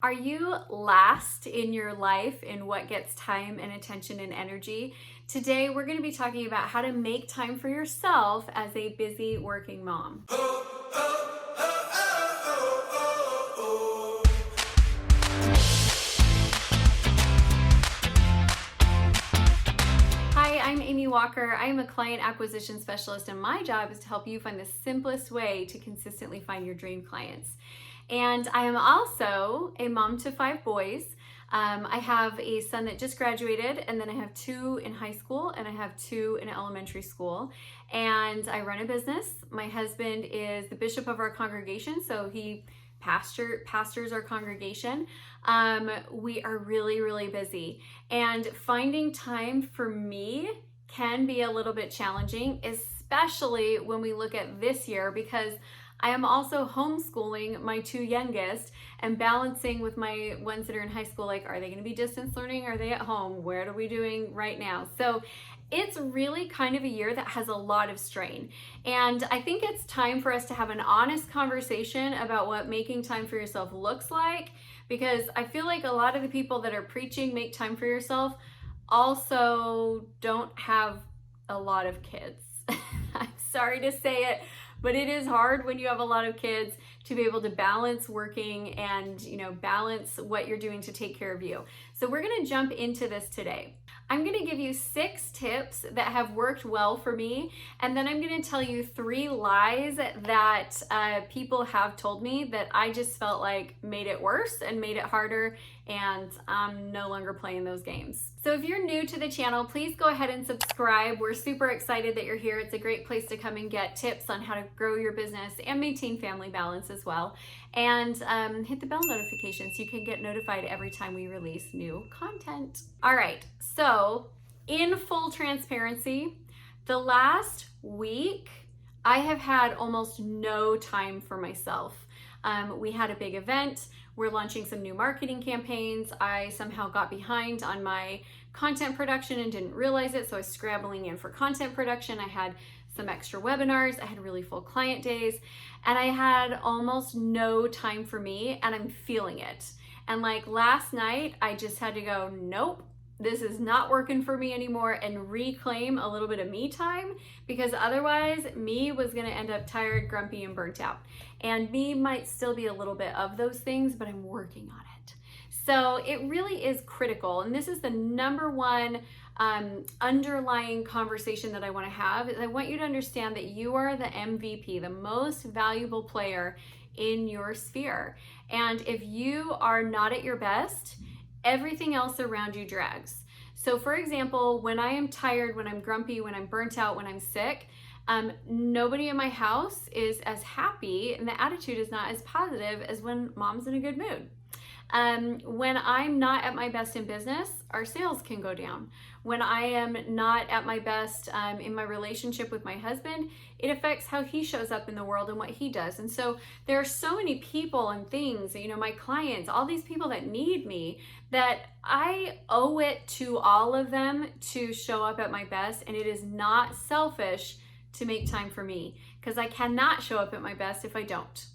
Are you last in your life in what gets time and attention and energy? Today, we're going to be talking about how to make time for yourself as a busy working mom. Hi, I'm Amy Walker. I am a client acquisition specialist, and my job is to help you find the simplest way to consistently find your dream clients. And I am also a mom to 5 boys. I have a son that just graduated, and then I have 2 in high school, and I have 2 in elementary school. And I run a business. My husband is the bishop of our congregation, so he pastors our congregation. We are really, really busy, and finding time for me can be a little bit challenging, especially when we look at this year, because I am also homeschooling my 2 youngest and balancing with my ones that are in high school, like, are they going to be distance learning? Are they at home? What are we doing right now? So it's really kind of a year that has a lot of strain. And I think it's time for us to have an honest conversation about what making time for yourself looks like, because I feel like a lot of the people that are preaching make time for yourself also don't have a lot of kids. I'm sorry to say it, but it is hard when you have a lot of kids to be able to balance working and, balance what you're doing to take care of you. So we're going to jump into this today. I'm going to give you 6 tips that have worked well for me, and then I'm going to tell you 3 lies that people have told me that I just felt like made it worse and made it harder, and I'm no longer playing those games. So if you're new to the channel, please go ahead and subscribe. We're super excited that you're here. It's a great place to come and get tips on how to grow your business and maintain family balance as well. And hit the bell notification so you can get notified every time we release new content. All right, so in full transparency, the last week, I have had almost no time for myself. We had a big event. We're launching some new marketing campaigns. I somehow got behind on my content production and didn't realize it, so I was scrambling in for content production. I had some extra webinars. I had really full client days, and I had almost no time for me, and I'm feeling it. And like last night, I just had to go, nope, this is not working for me anymore, and reclaim a little bit of me time, because otherwise me was going to end up tired, grumpy, and burnt out. And me might still be a little bit of those things, but I'm working on it. So it really is critical. And this is the number one underlying conversation that I want to have. Is I want you to understand that you are the MVP, the most valuable player in your sphere. And if you are not at your best, everything else around you drags. So for example, when I am tired, when I'm grumpy, when I'm burnt out, when I'm sick, nobody in my house is as happy, and the attitude is not as positive as when mom's in a good mood. When I'm not at my best in business, our sales can go down. When I am not at my best in my relationship with my husband, it affects how he shows up in the world and what he does. And so there are so many people and things, my clients, all these people that need me, that I owe it to all of them to show up at my best. And it is not selfish to make time for me, because I cannot show up at my best if I don't.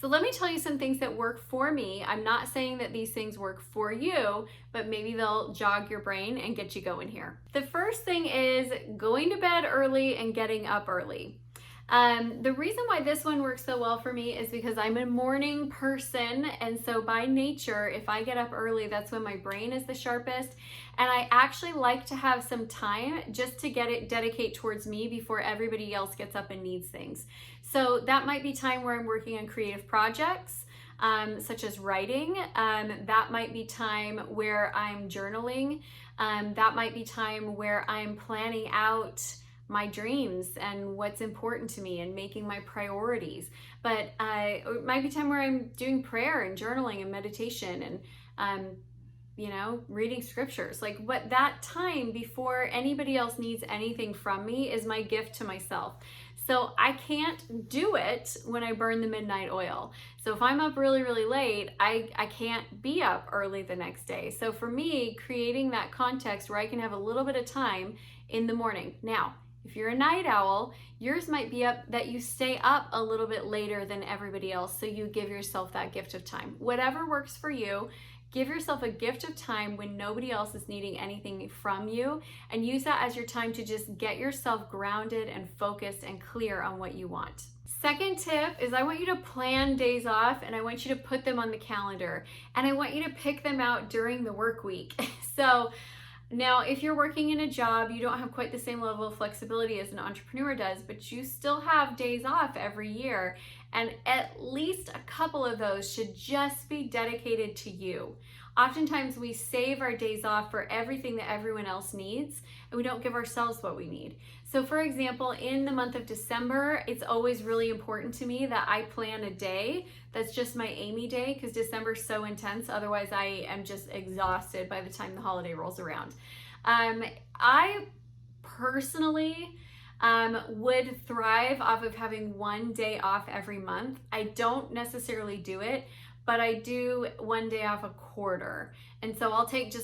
So let me tell you some things that work for me. I'm not saying that these things work for you, but maybe they'll jog your brain and get you going here. The first thing is going to bed early and getting up early. The reason why this one works so well for me is because I'm a morning person, and so by nature, if I get up early, that's when my brain is the sharpest, and I actually like to have some time just to dedicate towards me before everybody else gets up and needs things. So that might be time where I'm working on creative projects, such as writing. That might be time where I'm journaling. That might be time where I'm planning out my dreams and what's important to me and making my priorities. But it might be time where I'm doing prayer and journaling and meditation and reading scriptures. Like, what that time before anybody else needs anything from me is my gift to myself. So I can't do it when I burn the midnight oil. So if I'm up really, really late, I can't be up early the next day. So for me, creating that context where I can have a little bit of time in the morning. Now, If you're a night owl, yours might be up that you stay up a little bit later than everybody else, so you give yourself that gift of time. Whatever works for you, give yourself a gift of time when nobody else is needing anything from you, and use that as your time to just get yourself grounded and focused and clear on what you want. Second tip is I want you to plan days off, and I want you to put them on the calendar, and I want you to pick them out during the work week. So now, if you're working in a job, you don't have quite the same level of flexibility as an entrepreneur does, but you still have days off every year, and at least a couple of those should just be dedicated to you. Oftentimes, we save our days off for everything that everyone else needs, and we don't give ourselves what we need. So for example, in the month of December, it's always really important to me that I plan a day that's just my Amy day, because December is so intense. Otherwise, I am just exhausted by the time the holiday rolls around. I personally would thrive off of having one day off every month. I don't necessarily do it, but I do one day off a quarter. And so I'll take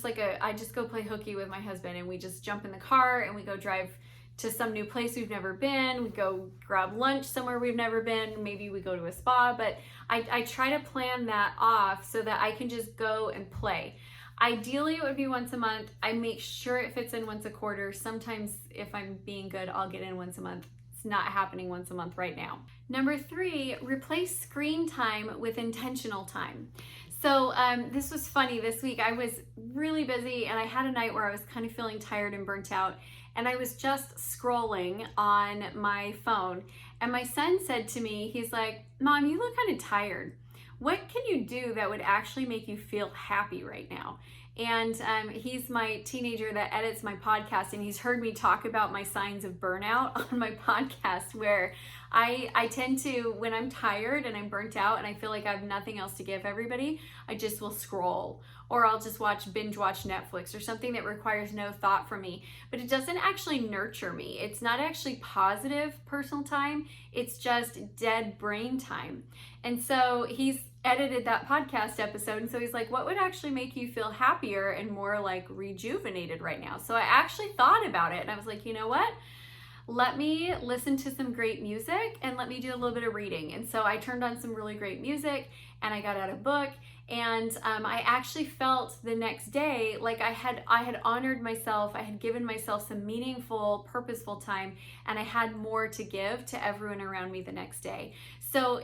I just go play hooky with my husband, and we just jump in the car and we go drive to some new place we've never been. We go grab lunch somewhere we've never been. Maybe we go to a spa, but I try to plan that off so that I can just go and play. Ideally, it would be once a month. I make sure it fits in once a quarter. Sometimes if I'm being good, I'll get in once a month. It's not happening once a month right now. Number 3, replace screen time with intentional time. So this was funny this week. I was really busy, and I had a night where I was kind of feeling tired and burnt out, and I was just scrolling on my phone, and my son said to me, he's like, "Mom, you look kind of tired. What can you do that would actually make you feel happy right now?" And he's my teenager that edits my podcast, and he's heard me talk about my signs of burnout on my podcast, where I tend to, when I'm tired and I'm burnt out and I feel like I have nothing else to give everybody, I just will scroll, or I'll just binge watch Netflix or something that requires no thought from me. But it doesn't actually nurture me. It's not actually positive personal time. It's just dead brain time. And so he's edited that podcast episode, and so he's like, what would actually make you feel happier and more like rejuvenated right now? So I actually thought about it, and I was like, you know what? Let me listen to some great music, and let me do a little bit of reading. And so I turned on some really great music, and I got out a book, and I actually felt the next day like I had honored myself. I had given myself some meaningful, purposeful time, and I had more to give to everyone around me the next day. So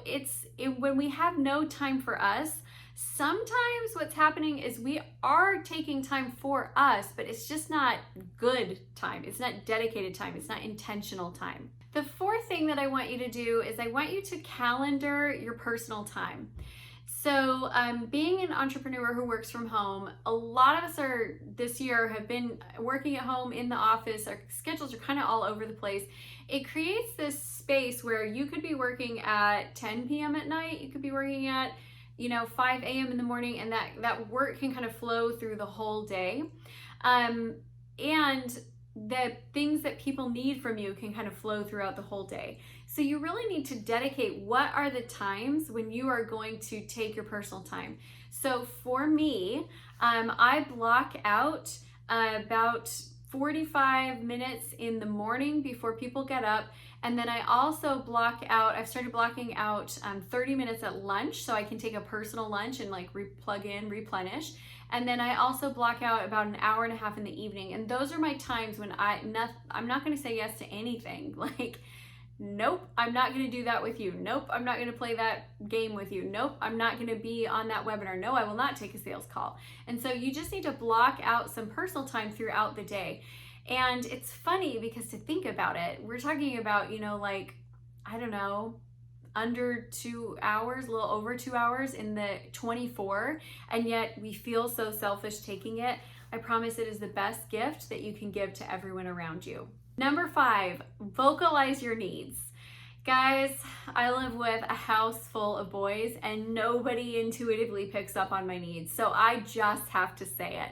when we have no time for us, sometimes what's happening is we are taking time for us, but it's just not good time. It's not dedicated time. It's not intentional time. The 4th thing that I want you to do is I want you to calendar your personal time. So being an entrepreneur who works from home, a lot of us this year have been working at home, in the office. Our schedules are kind of all over the place. It creates this space where you could be working at 10 p.m. at night. You could be working at 5 a.m. in the morning, and that work can kind of flow through the whole day. And the things that people need from you can kind of flow throughout the whole day. So you really need to dedicate what are the times when you are going to take your personal time. So for me, I block out about 45 minutes in the morning before people get up. And then I also I've started blocking out 30 minutes at lunch, so I can take a personal lunch and plug in, replenish. And then I also block out about an hour and a half in the evening. And those are my times when I'm not going to say yes to anything. Nope, I'm not going to do that with you. Nope, I'm not going to play that game with you. Nope, I'm not going to be on that webinar. No, I will not take a sales call. And so you just need to block out some personal time throughout the day. And it's funny because, to think about it, we're talking about, I don't know, under 2 hours, a little over 2 hours in the 24, and yet we feel so selfish taking it. I promise it is the best gift that you can give to everyone around you. Number 5, vocalize your needs. Guys, I live with a house full of boys, and nobody intuitively picks up on my needs, so I just have to say it.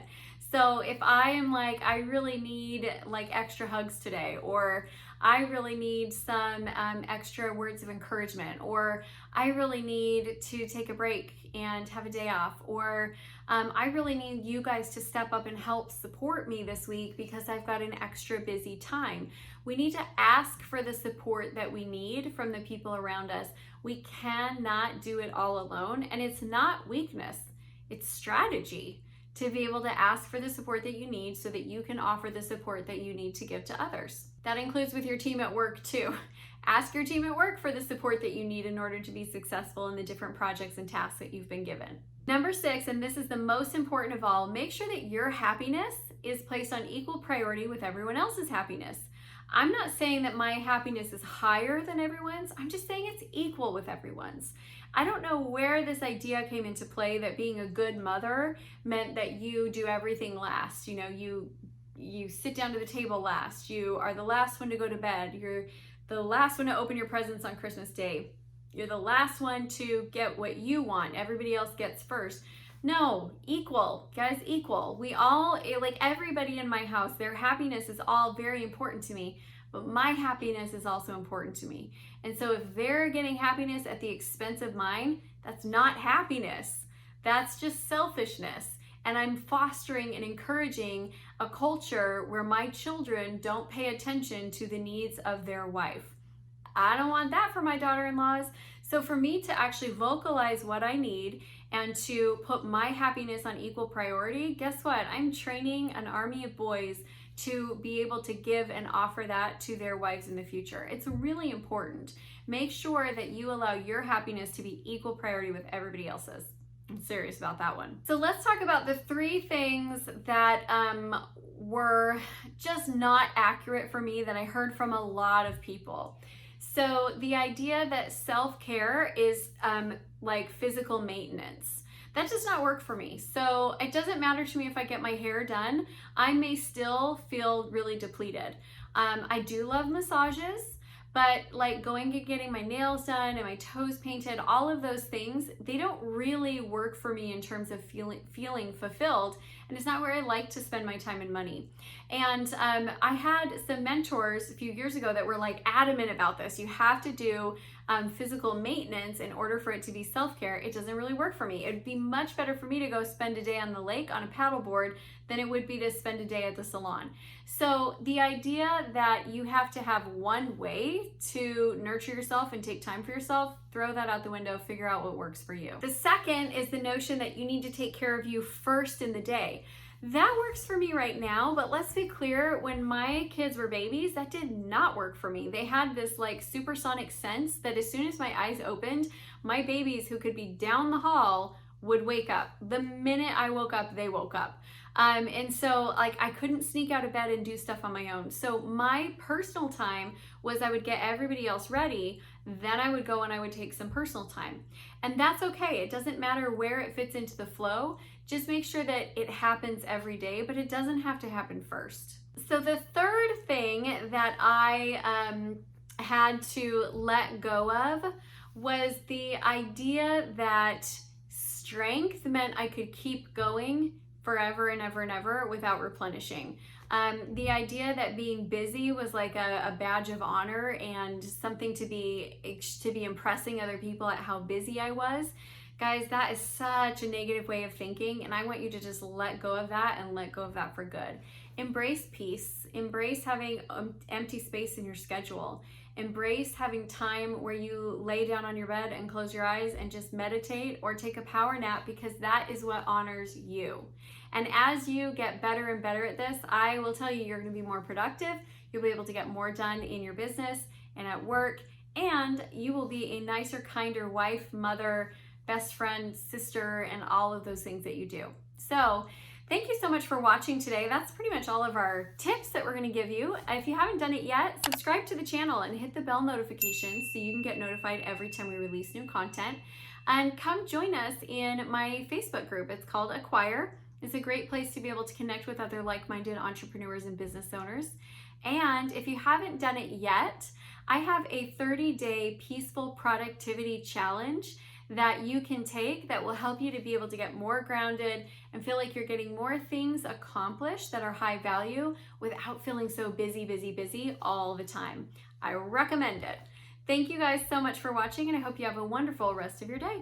So if I am I really need extra hugs today, or I really need some extra words of encouragement, or I really need to take a break and have a day off, or I really need you guys to step up and help support me this week because I've got an extra busy time. We need to ask for the support that we need from the people around us. We cannot do it all alone, and it's not weakness, it's strategy to be able to ask for the support that you need so that you can offer the support that you need to give to others. That includes with your team at work too. Ask your team at work for the support that you need in order to be successful in the different projects and tasks that you've been given. Number 6, and this is the most important of all, make sure that your happiness is placed on equal priority with everyone else's happiness. I'm not saying that my happiness is higher than everyone's, I'm just saying it's equal with everyone's. I don't know where this idea came into play that being a good mother meant that you do everything last. You know, you sit down to the table last, you are the last one to go to bed, you're the last one to open your presents on Christmas Day, you're the last one to get what you want, everybody else gets first. No, equal, guys, equal. We all, like everybody in my house, their happiness is all very important to me, but my happiness is also important to me. And so if they're getting happiness at the expense of mine, that's not happiness. That's just selfishness. And I'm fostering and encouraging a culture where my children don't pay attention to the needs of their wife. I don't want that for my daughter-in-laws. So for me to actually vocalize what I need and to put my happiness on equal priority, guess what? I'm training an army of boys to be able to give and offer that to their wives in the future. It's really important. Make sure that you allow your happiness to be equal priority with everybody else's. I'm serious about that one. So let's talk about the 3 things that were just not accurate for me that I heard from a lot of people. So the idea that self-care is like physical maintenance, that does not work for me. So it doesn't matter to me if I get my hair done, I may still feel really depleted. I do love massages, but like going and getting my nails done and my toes painted, all of those things, they don't really work for me in terms of feeling fulfilled. And it's not where I like to spend my time and money. And I had some mentors a few years ago that were like adamant about this. You have to do physical maintenance in order for it to be self-care. It doesn't really work for me. It'd be much better for me to go spend a day on the lake on a paddleboard than it would be to spend a day at the salon. So the idea that you have to have one way to nurture yourself and take time for yourself, throw that out the window, figure out what works for you. The second is the notion that you need to take care of you first in the day. That works for me right now, but let's be clear, when my kids were babies, that did not work for me. They had this like supersonic sense that as soon as my eyes opened, my babies who could be down the hall would wake up. The minute I woke up, they woke up. And so like I couldn't sneak out of bed and do stuff on my own. So my personal time was I would get everybody else ready, then I would go and I would take some personal time. And that's okay. It doesn't matter where it fits into the flow. Just make sure that it happens every day, but it doesn't have to happen first. So the third thing that I had to let go of was the idea that strength meant I could keep going forever and ever and ever without replenishing. The idea that being busy was like a badge of honor and something to be impressing other people at how busy I was. Guys, that is such a negative way of thinking, and I want you to just let go of that and let go of that for good. Embrace peace. Embrace having empty space in your schedule. Embrace having time where you lay down on your bed and close your eyes and just meditate or take a power nap, because that is what honors you. And as you get better and better at this, I will tell you, you're going to be more productive. You'll be able to get more done in your business and at work, and you will be a nicer, kinder wife, mother, best friend, sister, and all of those things that you do. So thank you so much for watching today. That's pretty much all of our tips that we're going to give you. If you haven't done it yet, subscribe to the channel and hit the bell notification so you can get notified every time we release new content. And come join us in my Facebook group. It's called Acquire. It's a great place to be able to connect with other like-minded entrepreneurs and business owners. And if you haven't done it yet, I have a 30-day peaceful productivity challenge that you can take that will help you to be able to get more grounded and feel like you're getting more things accomplished that are high value without feeling so busy all the time. I recommend it. Thank you guys so much for watching, and I hope you have a wonderful rest of your day.